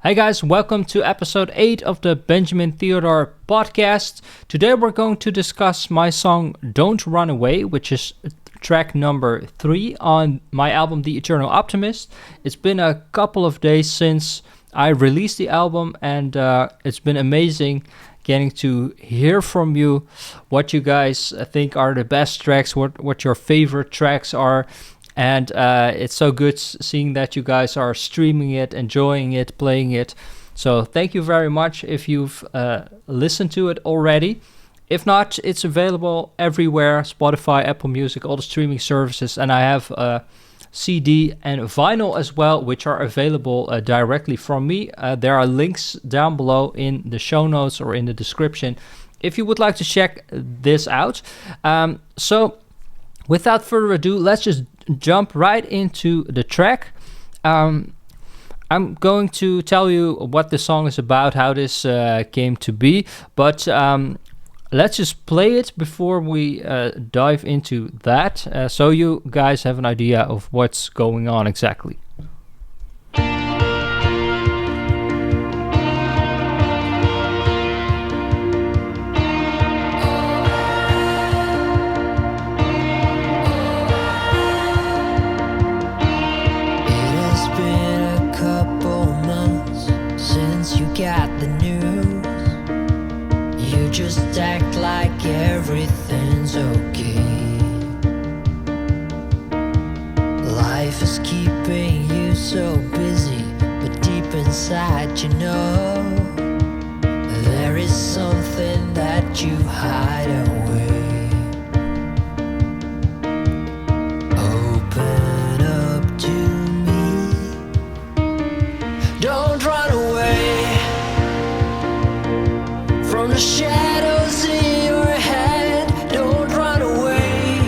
Hey guys, welcome to episode 8 of the Benjamin Theodore podcast. Today we're going to discuss my song Don't Run Away, which is track number 3 on my album The Eternal Optimist. It's been a couple of days since I released the album, and it's been amazing getting to hear from you what you guys think are the best tracks, what your favorite tracks are. And it's so good seeing that you guys are streaming it, enjoying it, playing it. So thank you very much if you've listened to it already. If not, it's available everywhere, Spotify, Apple Music, all the streaming services. And I have CD and vinyl as well, which are available directly from me. There are links down below in the show notes or in the description if you would like to check this out. So without further ado, let's just jump right into the track. I'm going to tell you what the song is about, how this came to be, but let's just play it before we dive into that, so you guys have an idea of what's going on exactly. Got the news, you just act like everything's okay. Life is keeping you so busy, but deep inside you know there is something that you hide away. Open up to me, don't run away from the shadows in your head. Don't run away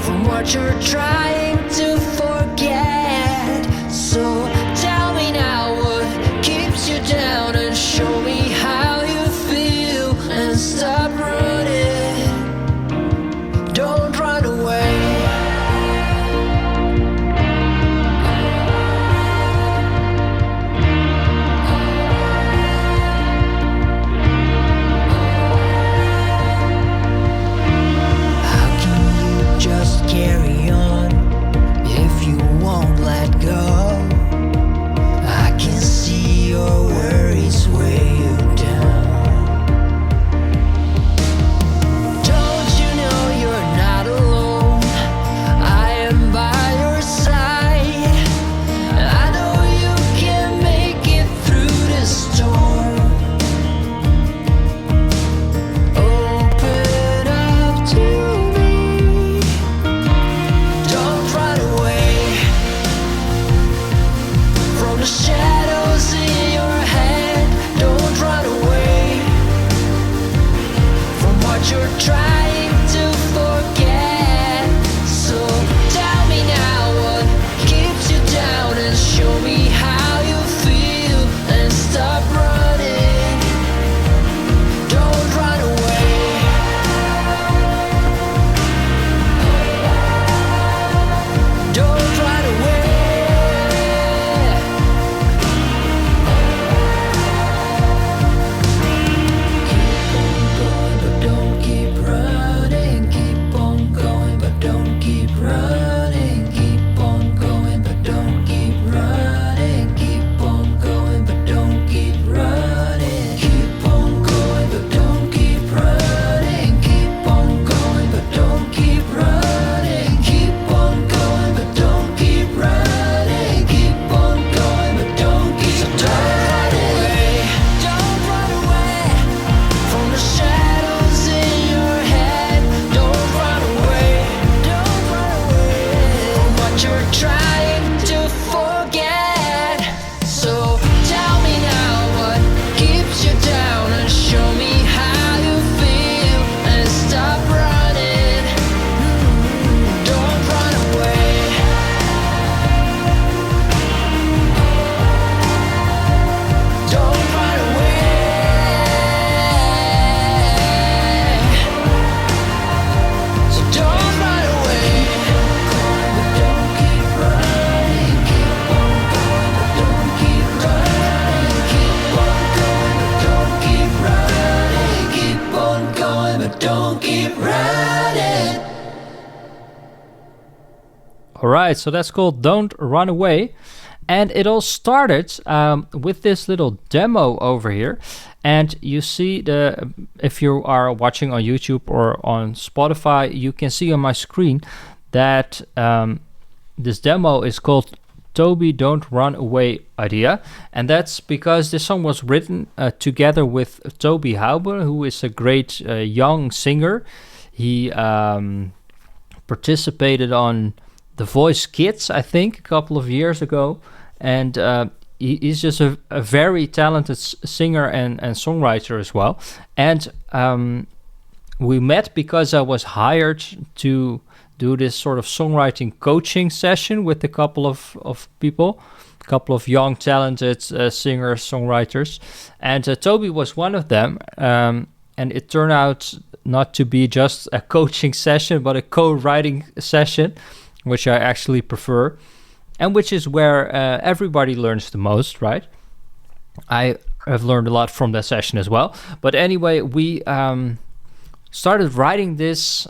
from what you're trying to forget. So tell me now what keeps you down, and show me how you feel, and stop running. Don't run away. won't keep running. Alright, so that's called Don't Run Away. And it all started with this little demo over here. And you see, if you are watching on YouTube or on Spotify, you can see on my screen that this demo is called Toby Don't Run Away Idea. And that's because this song was written together with Toby Hauber, who is a great young singer. He participated on The Voice Kids, I think, a couple of years ago. And he's just a very talented singer and songwriter as well. And we met because I was hired to do this sort of songwriting coaching session with a couple of people, a couple of young, talented singers, songwriters. And Toby was one of them. And it turned out not to be just a coaching session, but a co-writing session, which I actually prefer. And which is where everybody learns the most, right? I have learned a lot from that session as well. But anyway, we started writing this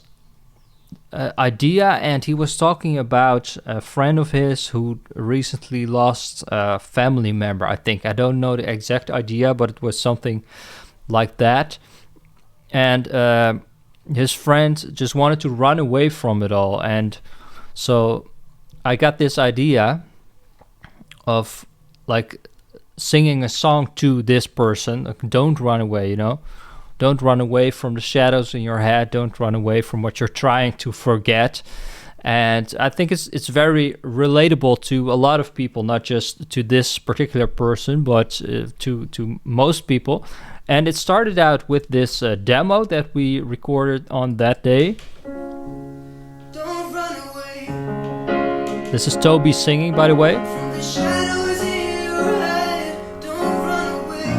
idea, and he was talking about a friend of his who recently lost a family member, I think. I don't know the exact idea, but it was something like that. And his friend just wanted to run away from it all. And so I got this idea of like singing a song to this person. Like, don't run away, you know? Don't run away from the shadows in your head. Don't run away from what you're trying to forget. And I think it's very relatable to a lot of people, not just to this particular person, but to most people. And it started out with this demo that we recorded on that day. Don't run away. This is Toby singing, by the way. From the shadows in your head, don't run away.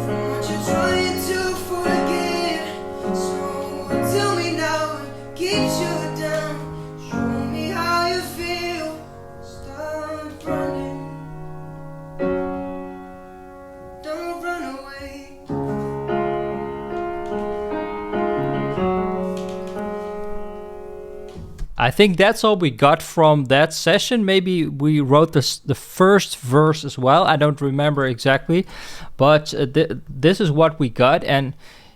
From what you're trying to forget. So tell me now what keeps you down. Show me how you feel. Stop running. Don't run away. I think that's all we got from that session. Maybe we wrote the first verse as well. I don't remember exactly, but this is what we got. And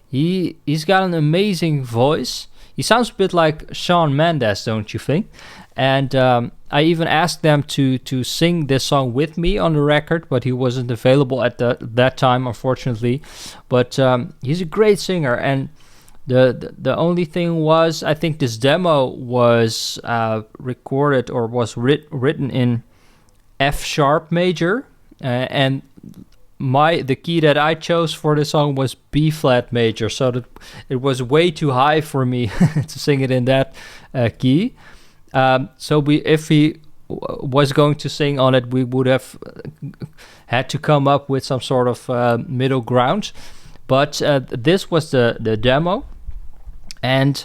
he's got an amazing voice. He sounds a bit like Shawn Mendes, don't you think? And I even asked them to sing this song with me on the record, but he wasn't available at that time, unfortunately. But he's a great singer, and the only thing was, I think this demo was recorded or was written in F sharp major, and the key that I chose for the song was B flat major, so that it was way too high for me to sing it in that key. So if he was going to sing on it, we would have had to come up with some sort of middle ground. But this was the demo. And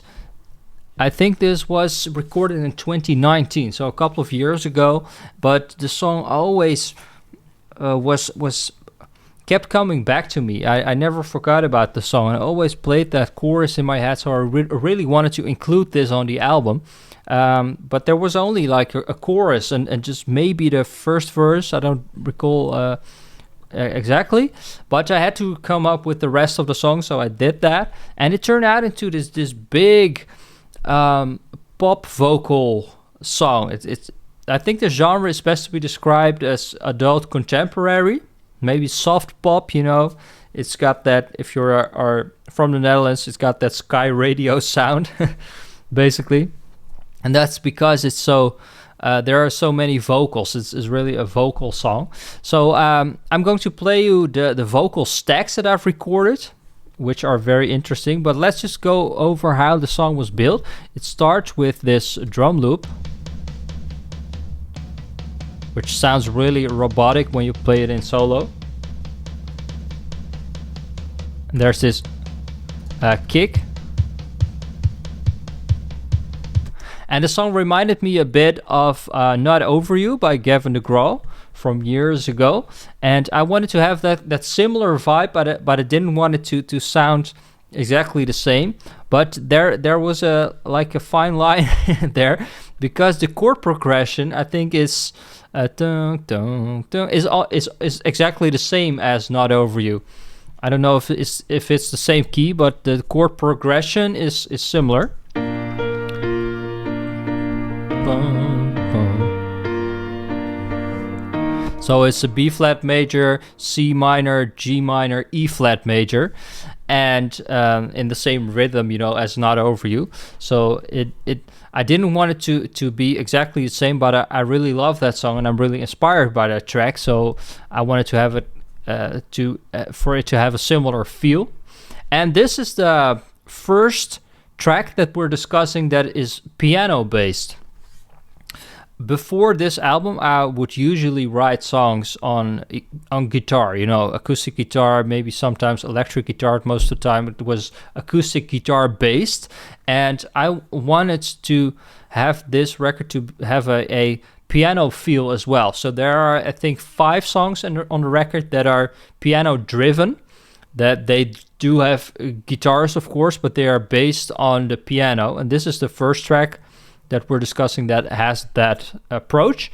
I think this was recorded in 2019, so a couple of years ago. But the song always was kept coming back to me. I never forgot about the song. I always played that chorus in my head, so I really wanted to include this on the album. But there was only like a chorus and just maybe the first verse. I don't recall exactly, but I had to come up with the rest of the song, so I did that, and it turned out into this big pop vocal song. It's I think the genre is best to be described as adult contemporary, maybe soft pop. You know, it's got that. If you're are from the Netherlands, it's got that SkyRadio sound, basically, and that's because it's so. There are so many vocals. It's really a vocal song. So I'm going to play you the vocal stacks that I've recorded, which are very interesting. But let's just go over how the song was built. It starts with this drum loop, which sounds really robotic when you play it in solo. And there's this kick. And the song reminded me a bit of Not Over You by Gavin DeGraw from years ago. And I wanted to have that similar vibe, but I didn't want it to sound exactly the same, but there was a fine line there, because the chord progression, I think, is dun, dun, dun, is exactly the same as Not Over You. I don't know if it's the same key, but the chord progression is similar. So it's a B flat major, C minor, G minor, E flat major, and in the same rhythm, as Not Over You. So I didn't want it to be exactly the same, but I really love that song and I'm really inspired by that track. So I wanted to have it for it to have a similar feel. And this is the first track that we're discussing that is piano based. Before this album, I would usually write songs on guitar, acoustic guitar, maybe sometimes electric guitar. Most of the time it was acoustic guitar based, and I wanted to have this record to have a piano feel as well. So there are, I think, 5 songs on the record that are piano driven, that they do have guitars, of course, but they are based on the piano, and this is the first track that we're discussing that has that approach.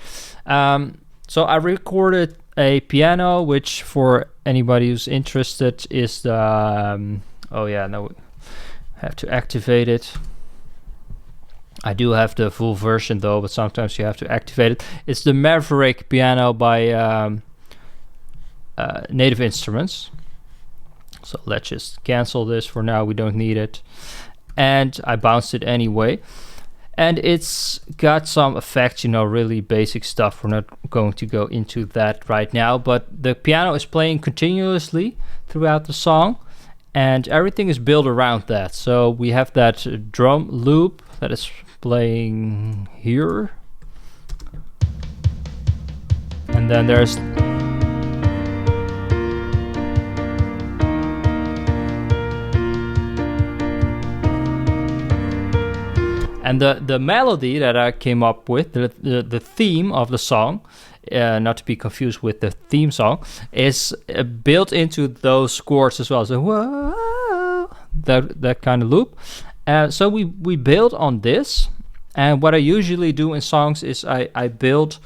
So I recorded a piano, which for anybody who's interested is the... have to activate it. I do have the full version though, but sometimes you have to activate it. It's the Maverick piano by Native Instruments. So let's just cancel this for now, we don't need it. And I bounced it anyway. And it's got some effects, really basic stuff. We're not going to go into that right now, but the piano is playing continuously throughout the song, and everything is built around that. So we have that drum loop that is playing here. And then there's... And the melody that I came up with, the theme of the song, not to be confused with the theme song, is built into those chords as well. So whoa, that kind of loop. So we build on this. And what I usually do in songs is I build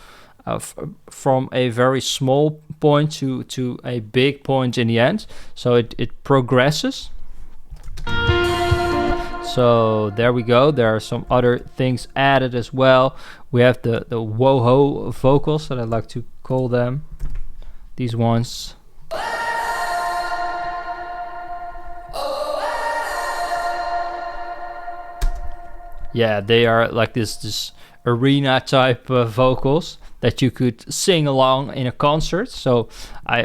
from a very small point to a big point in the end. So it progresses. So there we go. There are some other things added as well. We have the whoa-ho vocals that I like to call them. These ones. Yeah, they are like this arena type vocals that you could sing along in a concert. So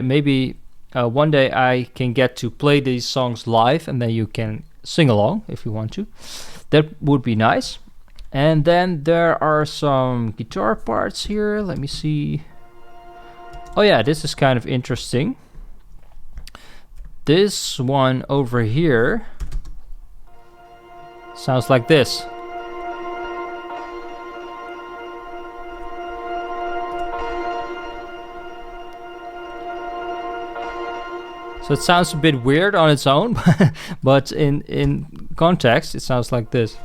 maybe one day I can get to play these songs live, and then you can sing along if you want to. That would be nice. And then there are some guitar parts here. Let me see. Oh yeah, this is kind of interesting. This one over here sounds like this. So it sounds a bit weird on its own, but in context, it sounds like this.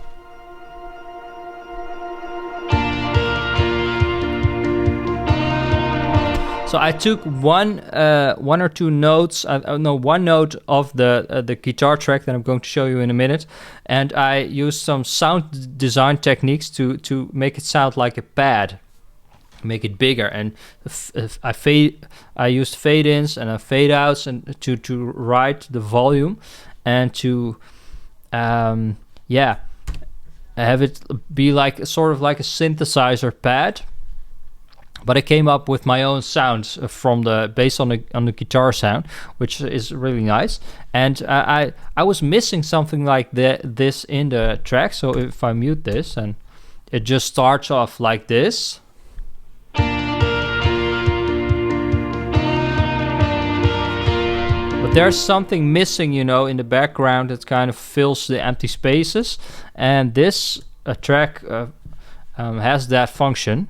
So I took one or two notes, one note of the guitar track that I'm going to show you in a minute, and I used some sound design techniques to make it sound like a pad. Make it bigger, and I used fade-ins and fade-outs and to write the volume and to have it be like sort of like a synthesizer pad. But I came up with my own sounds based on the guitar sound, which is really nice. And I was missing something like this in the track. So if I mute this, and it just starts off like this. But there's something missing, in the background that kind of fills the empty spaces, and this track has that function.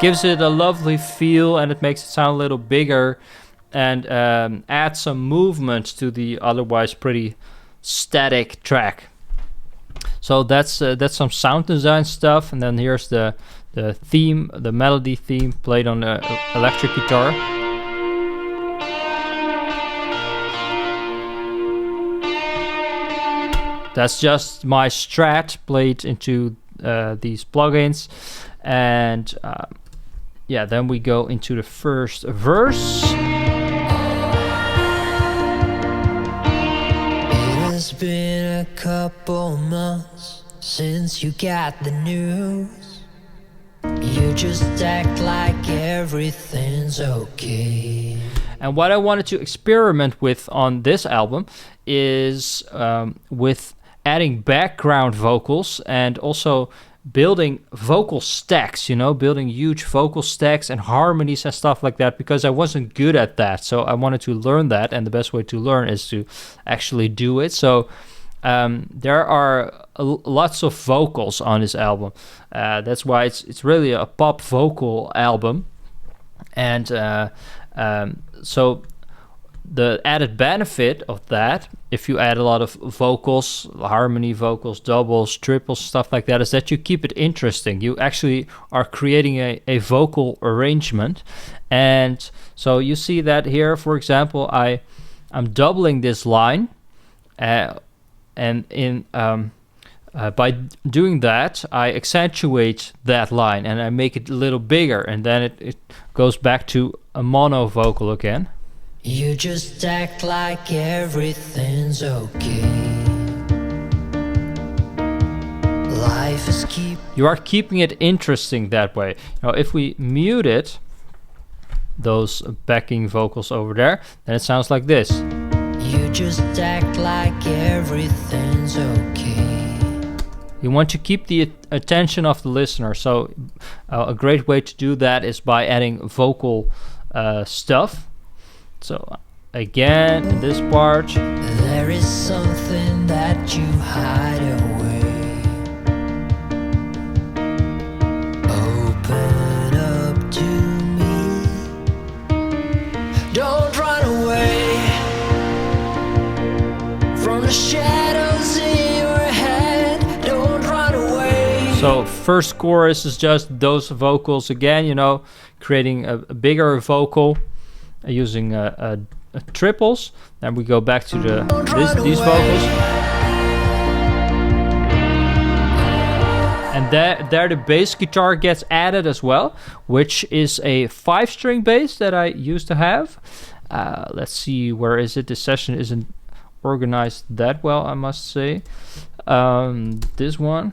gives it a lovely feel, and it makes it sound a little bigger, and adds some movement to the otherwise pretty static track. So that's some sound design stuff, and then here's the theme, the melody theme played on the electric guitar. That's just my Strat played into these plugins, and yeah, then we go into the first verse. It has been a couple months since you got the news. You just act like everything's okay. And what I wanted to experiment with on this album is with adding background vocals and also building vocal stacks, building huge vocal stacks and harmonies and stuff like that, because I wasn't good at that. So I wanted to learn that, and the best way to learn is to actually do it. So there are lots of vocals on this album. That's why it's really a pop vocal album. And so the added benefit of that, if you add a lot of vocals, harmony vocals, doubles, triples, stuff like that, is that you keep it interesting. You actually are creating a vocal arrangement. And so you see that here, for example, I'm doubling this line, and by doing that, I accentuate that line and I make it a little bigger, and then it goes back to a mono vocal again. You just act like everything's okay. Life is You are keeping it interesting that way. Now, if we mute it, those backing vocals over there, then it sounds like this. You just act like everything's okay. You want to keep the attention of the listener. So a great way to do that is by adding vocal stuff. So again, in this part, there is something that you hide away. Open up to me. Don't run away from the shadows in your head. Don't run away. So first chorus is just those vocals again, creating a bigger vocal. Using triples. Then we go back to these vocals, and there the bass guitar gets added as well, which is a 5-string bass that I used to have. Let's see, where is it? The session isn't organized that well, I must say. This one.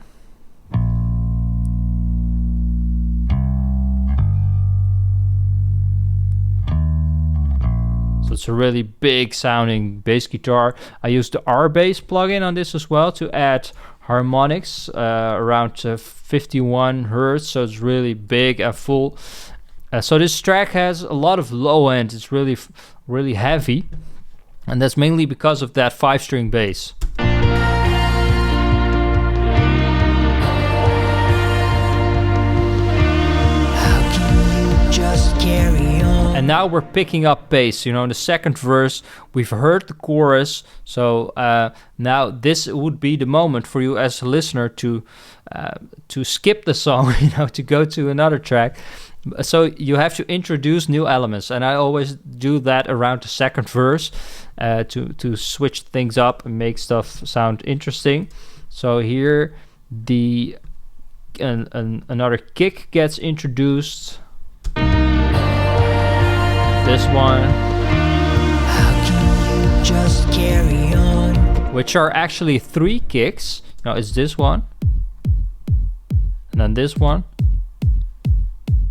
So it's a really big sounding bass guitar. I used the R-Bass plugin on this as well to add harmonics around 51 hertz. So it's really big and full. So this track has a lot of low end. It's really, really heavy. And that's mainly because of that 5-string bass. How can you just carry on? And now we're picking up pace. In the second verse, we've heard the chorus. So now this would be the moment for you as a listener to skip the song, to go to another track. So you have to introduce new elements. And I always do that around the second verse to switch things up and make stuff sound interesting. So here another kick gets introduced. This one, how can you just carry on? Which are actually 3 kicks. It's this one, and then this one,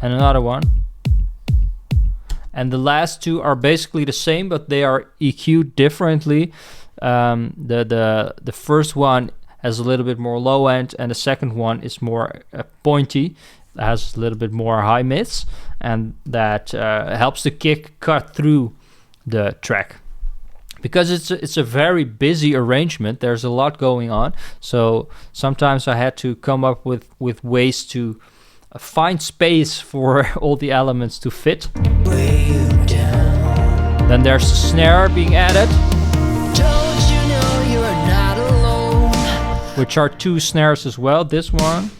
and another one. And the last 2 are basically the same, but they are EQ'd differently. The first one has a little bit more low end, and the second one is more pointy. Has a little bit more high mids, and that helps the kick cut through the track, because it's a very busy arrangement. There's a lot going on, so sometimes I had to come up with ways to find space for all the elements to fit. Way you down. Then there's the snare being added, Don't you know you're not alone? which are 2 snares as well. This one.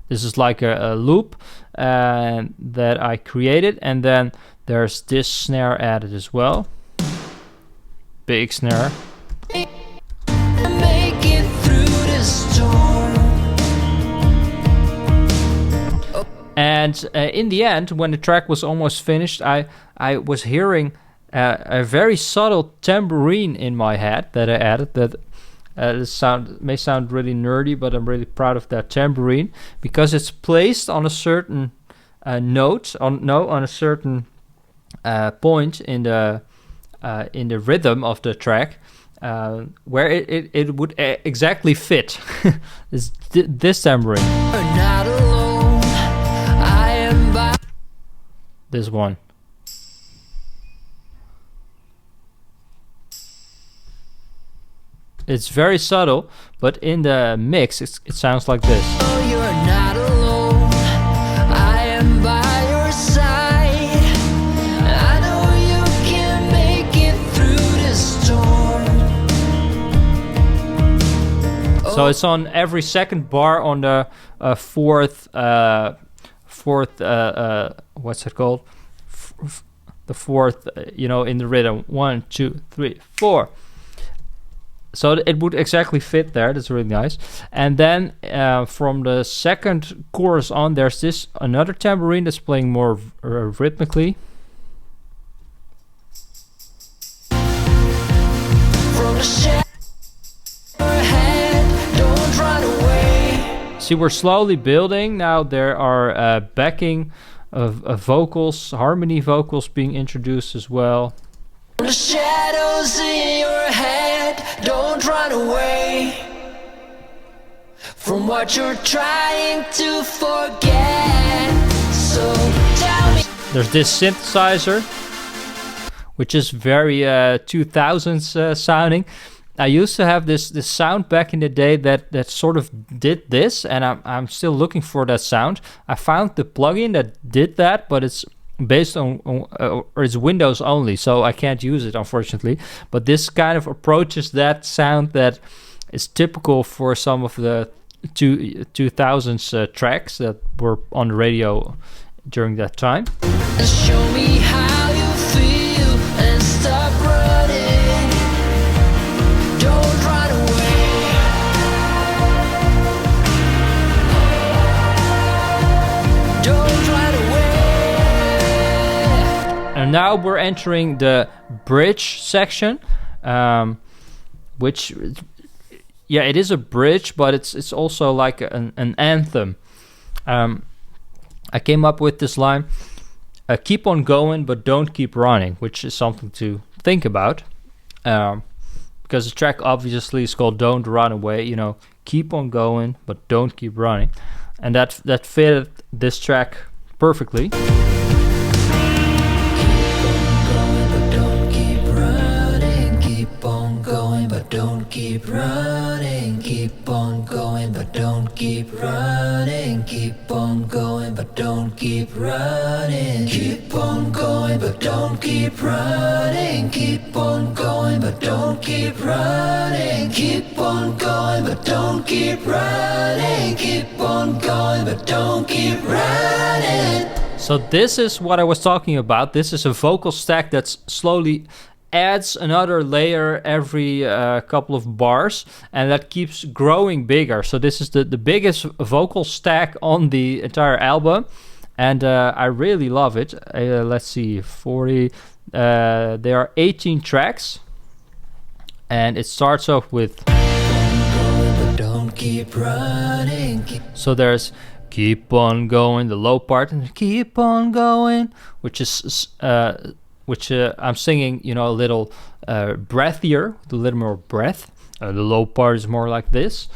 This is like a loop that I created, and then there's this snare added as well. Big snare. Make it through the storm. And in the end, when the track was almost finished, I was hearing a very subtle tambourine in my head that I added. That may sound really nerdy, but I'm really proud of that tambourine because it's placed on a certain note, on a certain point in the rhythm of the track, where it would exactly fit. This tambourine. You're not alone. I am by. This one. It's very subtle, but in the mix, it sounds like this. Oh, you're not alone. I am by your side. I know you can make it through the storm. So it's on every second bar on the fourth, what's it called? The fourth, in the rhythm. 1, 2, 3, 4. So it would exactly fit there. That's really nice. And then from the second chorus on, there's another tambourine that's playing more rhythmically. From the shadow ahead, don't run away. See, we're slowly building. Now there are backing of vocals, harmony vocals being introduced as well. From the shadows in your head, don't run away from what you're trying to forget. So tell me. There's this synthesizer, which is very 2000s sounding. I used to have this sound back in the day that sort of did this, and I'm still looking for that sound. I found the plugin that did that, but it's based on or it's Windows only, so I can't use it, unfortunately. But this kind of approaches that sound that is typical for some of the 2000s tracks that were on the radio during that time. Show me how you feel and stop running. Don't run away. Don't run away. And now we're entering the bridge section, which, yeah, it is a bridge, but it's also like an anthem. I came up with this line, keep on going, but don't keep running, which is something to think about. Because the track obviously is called Don't Run Away, keep on going, but don't keep running. And that fit this track perfectly. Don't keep running, keep on going, but don't keep running, keep on going, but don't keep running, keep on going, but don't keep running, keep on going, but don't keep running, keep on going, but don't keep running, keep on going, but don't keep running. So this is what I was talking about. This is a vocal stack that's slowly adds another layer every couple of bars, and that keeps growing bigger. So this is the biggest vocal stack on the entire album, and I really love it. Let's see, 40. There are 18 tracks, and it starts off with. Don't keep running. So there's keep on going, the low part, and keep on going, which is I'm singing, a little breathier, with a little more breath. The low part is more like this.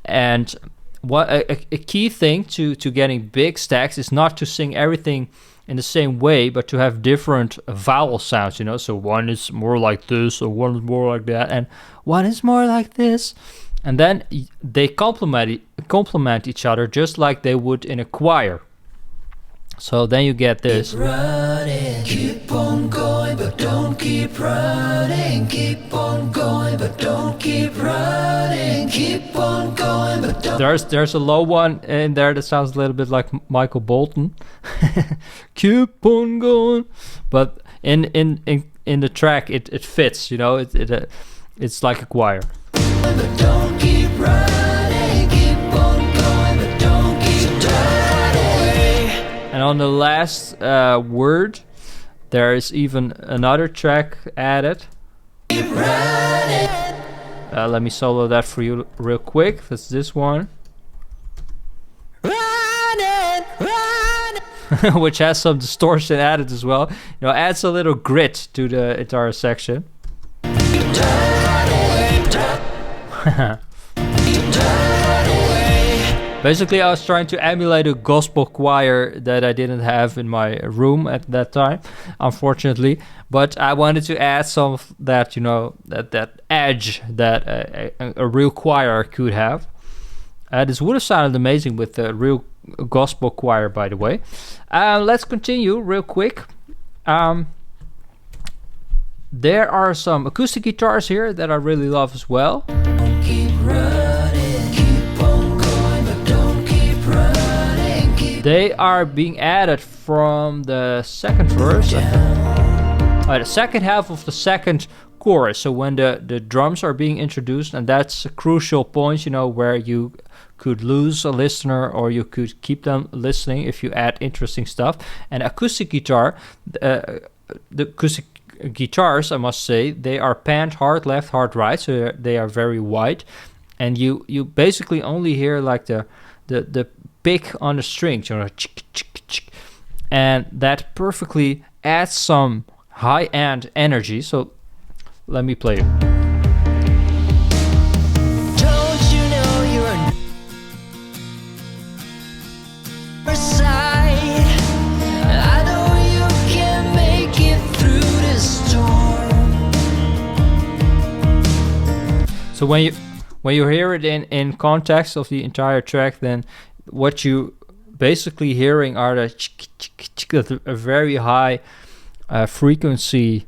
And what a key thing to getting big stacks is not to sing everything in the same way, but to have different vowel sounds, So one is more like this, or one is more like that, and one is more like this. and then they complement each other just like they would in a choir. So then you get this. Keep running, keep on going, but don't keep running. Keep on going, but don't keep running. Keep on going, but don't. There's a low one in there that sounds a little bit like Michael Bolton. Keep on going, but in the track it fits. You know, it's like a choir. But don't keep running. Keep on going, but don't keep running. And on the last word, there is even another track added. Keep running. Let me solo that for you real quick. That's this one. Running, running. Which has some distortion added as well. You know, adds a little grit to the entire section. Basically, I was trying to emulate a gospel choir that I didn't have in my room at that time, unfortunately. But I wanted to add some of that, you know, that edge that a real choir could have. This would have sounded amazing with a real gospel choir, by the way. Let's continue real quick. There are some acoustic guitars here that I really love as well. Keep running, keep on going, but don't keep running. Keep They are being added from the second verse. The second half of the second chorus. So when the drums are being introduced, and that's a crucial point, you know, where you could lose a listener or you could keep them listening if you add interesting stuff. And acoustic guitar, the acoustic guitars, I must say, they are panned hard left, hard right, so they are very wide, and you basically only hear like the pick on the strings, you know, and that perfectly adds some high-end energy. So let me play it. Don't you know you're side? I know you can make it through this storm. So when you hear it in context of the entire track, then what you basically hearing are a very high frequency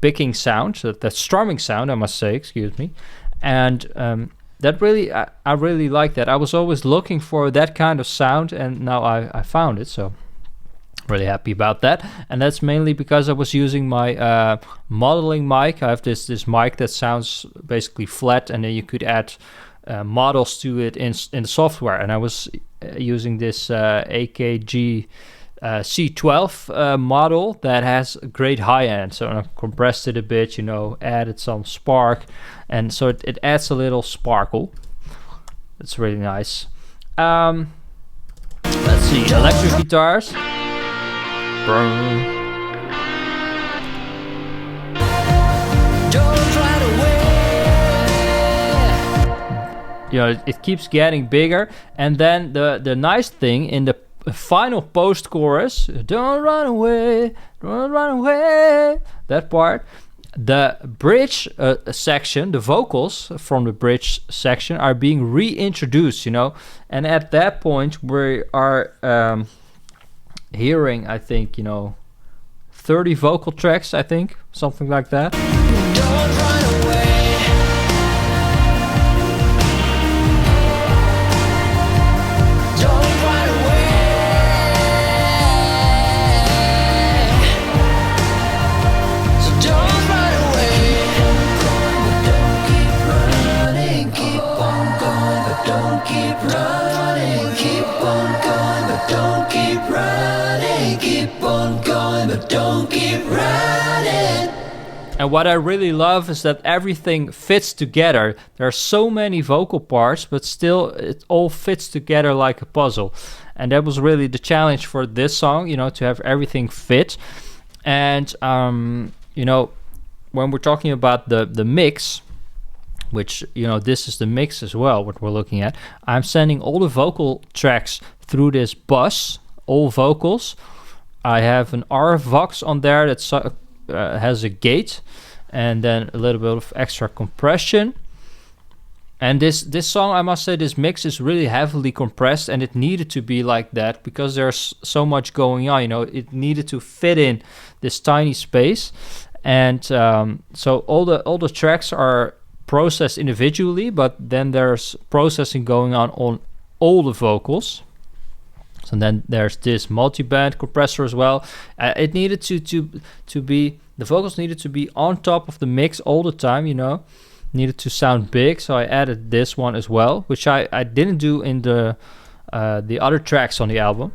picking sound, that strumming sound, I must say, excuse me, and that really, I really like that. I was always looking for that kind of sound, and now I found it, so really happy about that. And that's mainly because I was using my modeling mic. I have this mic that sounds basically flat, and then you could add models to it in the software, and I was using this AKG C12 model that has a great high end. So I compressed it a bit, you know, added some spark, and so it adds a little sparkle. It's really nice. Let's see, electric guitars. Don't try to win. You know, it keeps getting bigger, and then the nice thing in the final post-chorus, don't run away, that part, the bridge section, the vocals from the bridge section are being reintroduced, you know, and at that point we are hearing, I think, you know, 30 vocal tracks, I think, something like that. Don't run away. Don't run away. So don't run away. Don't keep running. Keep on going, but don't keep running. Keep on going, but don't keep running. Keep on going, but don't keep running. And what I really love is that everything fits together. There are so many vocal parts, but still it all fits together like a puzzle. And that was really the challenge for this song, you know, to have everything fit. And, you know, when we're talking about the mix, which, you know, this is the mix as well, what we're looking at, I'm sending all the vocal tracks through this bus, all vocals. I have an RF Vox on there that's has a gate and then a little bit of extra compression, And this song, I must say, this mix is really heavily compressed, and it needed to be like that because there's so much going on. It needed to fit in this tiny space, and so all the tracks are processed individually, but then there's processing going on all the vocals. So then there's this multi-band compressor as well. It needed to be, the vocals needed to be on top of the mix all the time. Needed to sound big, so I added this one as well, which I didn't do in the other tracks on the album.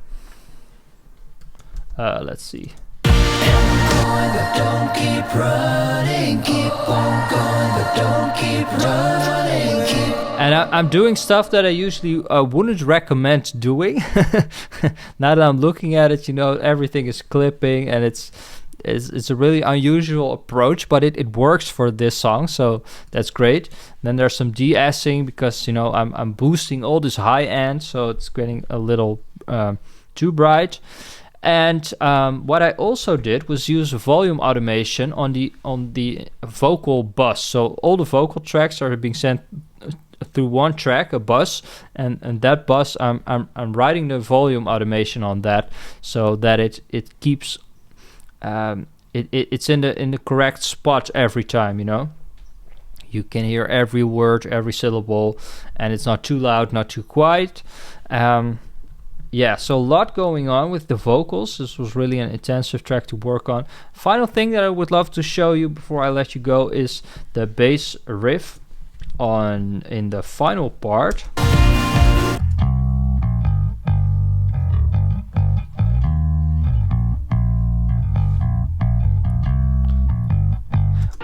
Let's see. Going, but don't keep running. Keep on going, but don't keep running. And I'm doing stuff that I usually wouldn't recommend doing. Now that I'm looking at it, everything is clipping, and it's a really unusual approach, but it works for this song, so that's great. Then there's some de-essing because I'm boosting all this high end, so it's getting a little too bright. And what I also did was use volume automation on the vocal bus. So all the vocal tracks are being sent through one track, a bus, and that bus I'm writing the volume automation on that, so that it keeps it's in the correct spot every time. You can hear every word, every syllable, and it's not too loud, not too quiet. So a lot going on with the vocals. This was really an intensive track to work on. Final thing that I would love to show you before I let you go is the bass riff in the final part.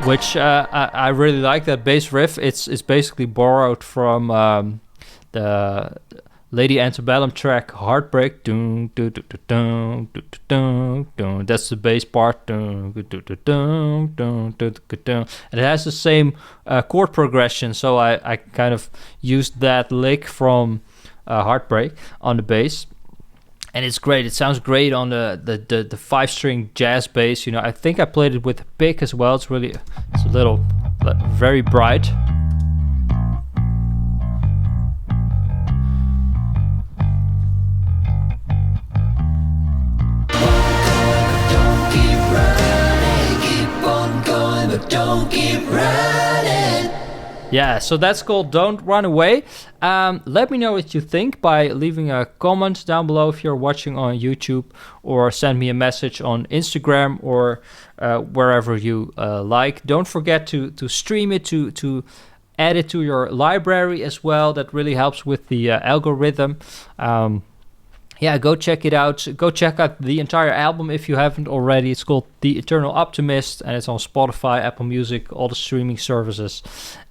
Which I really like that bass riff. It's basically borrowed from the Lady Antebellum track Heartbreak. Dun, dun, dun, dun, dun, dun, dun. That's the bass part. Dun, dun, dun, dun, dun, dun, dun. And it has the same chord progression, so I kind of used that lick from Heartbreak on the bass. And it's great. It sounds great on the 5-string jazz bass. I think I played it with a pick as well. It's a little very bright. Don't keep running. Keep on going, but don't keep running. Yeah, so that's called Don't Run Away. Let me know what you think by leaving a comment down below if you're watching on YouTube, or send me a message on Instagram or wherever you like. Don't forget to stream it, to add it to your library as well. That really helps with the algorithm. Go check it out. Go check out the entire album if you haven't already. It's called The Eternal Optimist, and it's on Spotify, Apple Music, all the streaming services.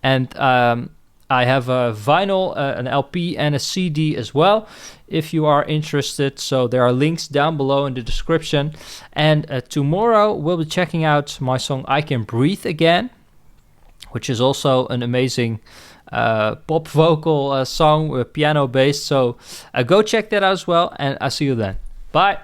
And I have a vinyl, an LP, and a CD as well, if you are interested. So there are links down below in the description. And tomorrow we'll be checking out my song I Can Breathe Again, which is also an amazing pop vocal song with piano based. So go check that out as well, and I'll see you then. Bye.